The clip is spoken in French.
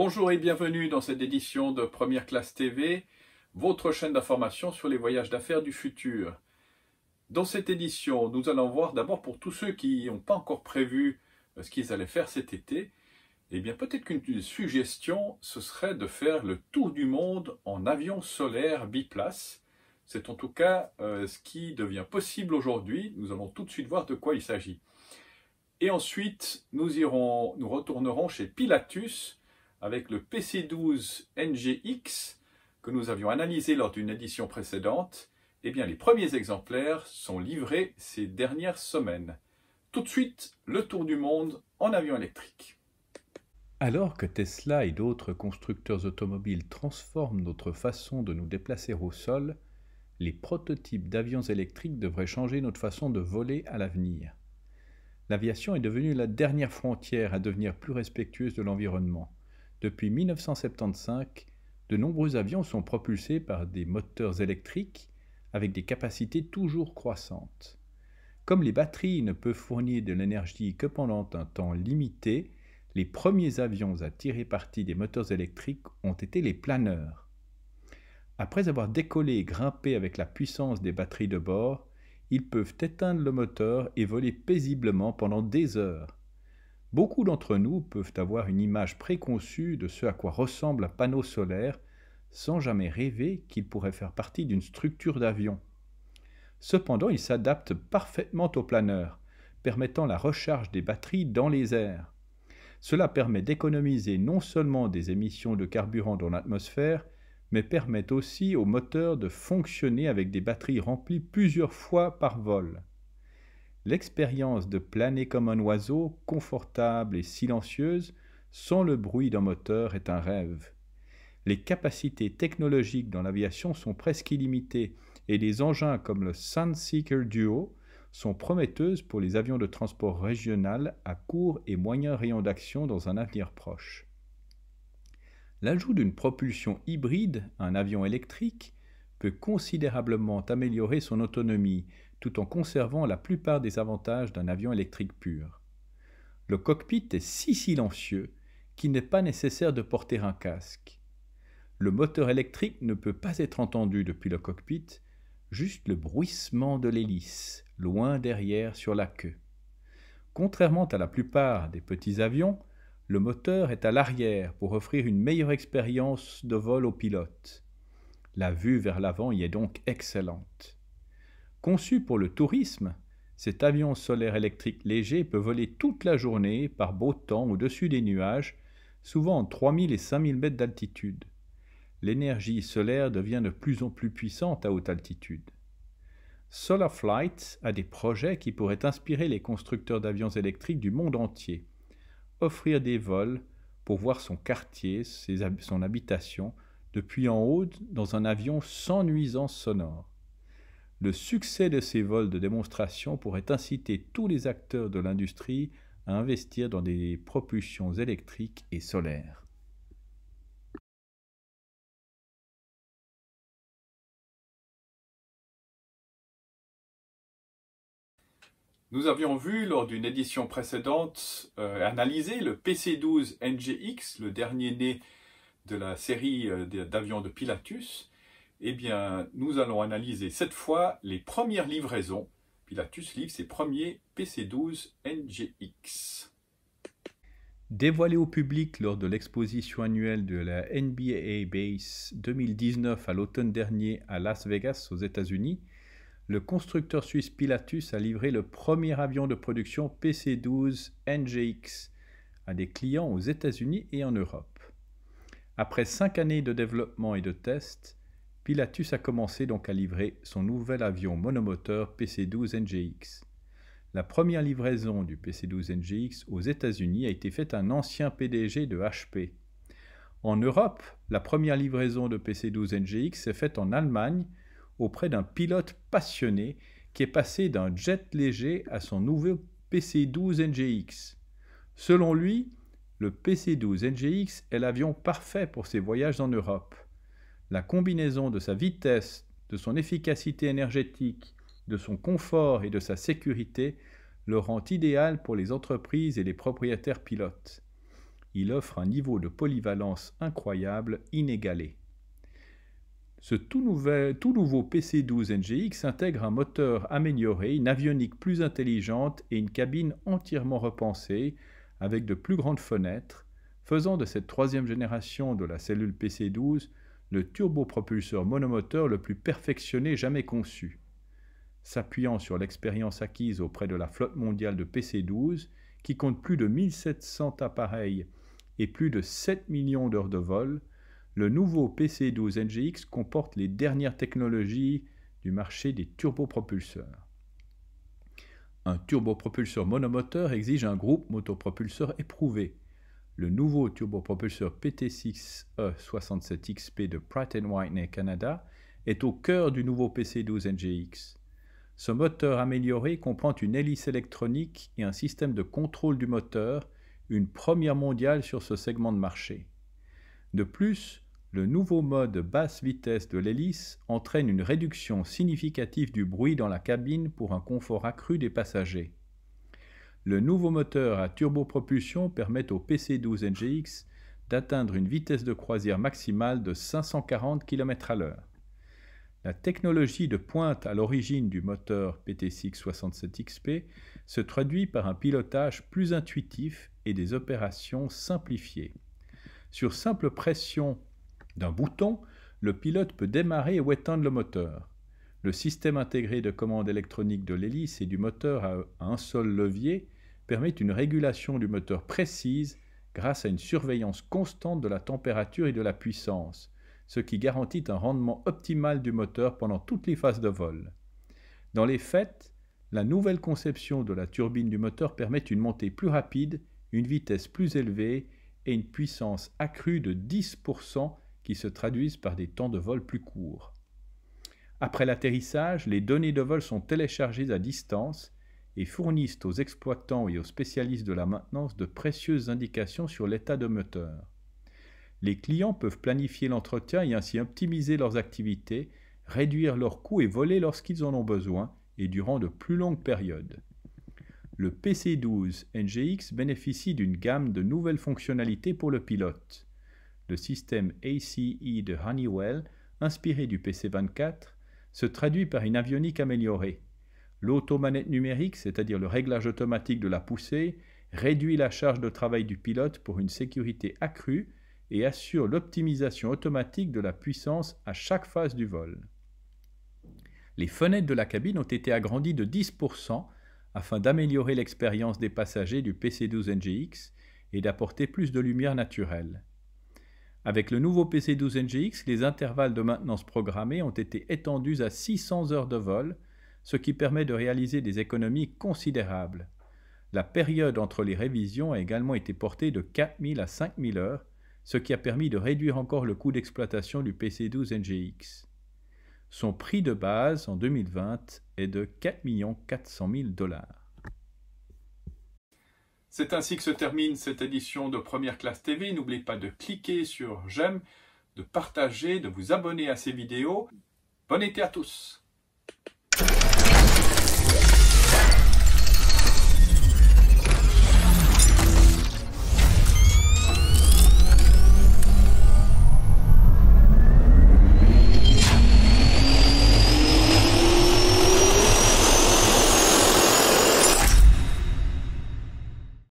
Bonjour et bienvenue dans cette édition de Première Classe TV, votre chaîne d'information sur les voyages d'affaires du futur. Dans cette édition, nous allons voir d'abord pour tous ceux qui n'ont pas encore prévu ce qu'ils allaient faire cet été, eh bien peut-être qu'une suggestion, ce serait de faire le tour du monde en avion solaire biplace. C'est en tout cas ce qui devient possible aujourd'hui. Nous allons tout de suite voir de quoi il s'agit. Et ensuite, nous retournerons chez Pilatus avec le PC12 NGX que nous avions analysé lors d'une édition précédente. Eh bien, les premiers exemplaires sont livrés ces dernières semaines. Tout de suite, le tour du monde en avion électrique. Alors que Tesla et d'autres constructeurs automobiles transforment notre façon de nous déplacer au sol, les prototypes d'avions électriques devraient changer notre façon de voler à l'avenir. L'aviation est devenue la dernière frontière à devenir plus respectueuse de l'environnement. Depuis 1975, de nombreux avions sont propulsés par des moteurs électriques avec des capacités toujours croissantes. Comme les batteries ne peuvent fournir de l'énergie que pendant un temps limité, les premiers avions à tirer parti des moteurs électriques ont été les planeurs. Après avoir décollé et grimpé avec la puissance des batteries de bord, ils peuvent éteindre le moteur et voler paisiblement pendant des heures. Beaucoup d'entre nous peuvent avoir une image préconçue de ce à quoi ressemble un panneau solaire, sans jamais rêver qu'il pourrait faire partie d'une structure d'avion. Cependant, il s'adapte parfaitement aux planeurs, permettant la recharge des batteries dans les airs. Cela permet d'économiser non seulement des émissions de carburant dans l'atmosphère, mais permet aussi au moteur de fonctionner avec des batteries remplies plusieurs fois par vol. L'expérience de planer comme un oiseau, confortable et silencieuse, sans le bruit d'un moteur est un rêve. Les capacités technologiques dans l'aviation sont presque illimitées et des engins comme le Sunseeker Duo sont prometteuses pour les avions de transport régional à court et moyen rayon d'action dans un avenir proche. L'ajout d'une propulsion hybride à un avion électrique peut considérablement améliorer son autonomie tout en conservant la plupart des avantages d'un avion électrique pur. Le cockpit est si silencieux qu'il n'est pas nécessaire de porter un casque. Le moteur électrique ne peut pas être entendu depuis le cockpit, juste le bruissement de l'hélice, loin derrière sur la queue. Contrairement à la plupart des petits avions, le moteur est à l'arrière pour offrir une meilleure expérience de vol au pilote. La vue vers l'avant y est donc excellente. Conçu pour le tourisme, cet avion solaire électrique léger peut voler toute la journée par beau temps au-dessus des nuages, souvent entre 3000 et 5000 mètres d'altitude. L'énergie solaire devient de plus en plus puissante à haute altitude. Solarflight a des projets qui pourraient inspirer les constructeurs d'avions électriques du monde entier. Offrir des vols pour voir son quartier, son habitation, depuis en haut dans un avion sans nuisance sonore. Le succès de ces vols de démonstration pourrait inciter tous les acteurs de l'industrie à investir dans des propulsions électriques et solaires. Nous avions vu lors d'une édition précédente analyser le PC12 NGX, le dernier né de la série d'avions de Pilatus. Eh bien, nous allons analyser cette fois les premières livraisons. Pilatus livre ses premiers PC12 NGX. Dévoilé au public lors de l'exposition annuelle de la NBAA Base 2019 à l'automne dernier à Las Vegas aux États-Unis, le constructeur suisse Pilatus a livré le premier avion de production PC12 NGX à des clients aux États-Unis et en Europe. Après 5 années de développement et de tests, Pilatus a commencé donc à livrer son nouvel avion monomoteur PC12 NGX. La première livraison du PC12 NGX aux États-Unis a été faite à un ancien PDG de HP. En Europe, la première livraison de PC12 NGX s'est faite en Allemagne auprès d'un pilote passionné qui est passé d'un jet léger à son nouveau PC12 NGX. Selon lui, le PC12 NGX est l'avion parfait pour ses voyages en Europe. La combinaison de sa vitesse, de son efficacité énergétique, de son confort et de sa sécurité le rend idéal pour les entreprises et les propriétaires pilotes. Il offre un niveau de polyvalence incroyable, inégalé. Ce tout nouveau PC12 NGX intègre un moteur amélioré, une avionique plus intelligente et une cabine entièrement repensée avec de plus grandes fenêtres, faisant de cette troisième génération de la cellule PC12 le turbopropulseur monomoteur le plus perfectionné jamais conçu. S'appuyant sur l'expérience acquise auprès de la flotte mondiale de PC12, qui compte plus de 1700 appareils et plus de 7 millions d'heures de vol, le nouveau PC12 NGX comporte les dernières technologies du marché des turbopropulseurs. Un turbopropulseur monomoteur exige un groupe motopropulseur éprouvé. Le nouveau turbopropulseur PT6E67XP de Pratt & Whitney Canada est au cœur du nouveau PC12 NGX. Ce moteur amélioré comprend une hélice électronique et un système de contrôle du moteur, une première mondiale sur ce segment de marché. De plus, le nouveau mode basse vitesse de l'hélice entraîne une réduction significative du bruit dans la cabine pour un confort accru des passagers. Le nouveau moteur à turbopropulsion permet au PC12 NGX d'atteindre une vitesse de croisière maximale de 540 km/h. La technologie de pointe à l'origine du moteur PT667XP se traduit par un pilotage plus intuitif et des opérations simplifiées. Sur simple pression d'un bouton, le pilote peut démarrer ou éteindre le moteur. Le système intégré de commande électronique de l'hélice et du moteur à un seul levier permet une régulation du moteur précise grâce à une surveillance constante de la température et de la puissance, ce qui garantit un rendement optimal du moteur pendant toutes les phases de vol. Dans les faits, la nouvelle conception de la turbine du moteur permet une montée plus rapide, une vitesse plus élevée et une puissance accrue de 10% qui se traduisent par des temps de vol plus courts. Après l'atterrissage, les données de vol sont téléchargées à distance et fournissent aux exploitants et aux spécialistes de la maintenance de précieuses indications sur l'état de moteur. Les clients peuvent planifier l'entretien et ainsi optimiser leurs activités, réduire leurs coûts et voler lorsqu'ils en ont besoin et durant de plus longues périodes. Le PC12 NGX bénéficie d'une gamme de nouvelles fonctionnalités pour le pilote. Le système ACE de Honeywell, inspiré du PC24, se traduit par une avionique améliorée. L'automanette numérique, c'est-à-dire le réglage automatique de la poussée, réduit la charge de travail du pilote pour une sécurité accrue et assure l'optimisation automatique de la puissance à chaque phase du vol. Les fenêtres de la cabine ont été agrandies de 10% afin d'améliorer l'expérience des passagers du PC12 NGX et d'apporter plus de lumière naturelle. Avec le nouveau PC12 NGX, les intervalles de maintenance programmés ont été étendus à 600 heures de vol, ce qui permet de réaliser des économies considérables. La période entre les révisions a également été portée de 4000 à 5000 heures, ce qui a permis de réduire encore le coût d'exploitation du PC12 NGX. Son prix de base en 2020 est de 4 400 000 $. C'est ainsi que se termine cette édition de Première Classe TV. N'oubliez pas de cliquer sur j'aime, de partager, de vous abonner à ces vidéos. Bon été à tous!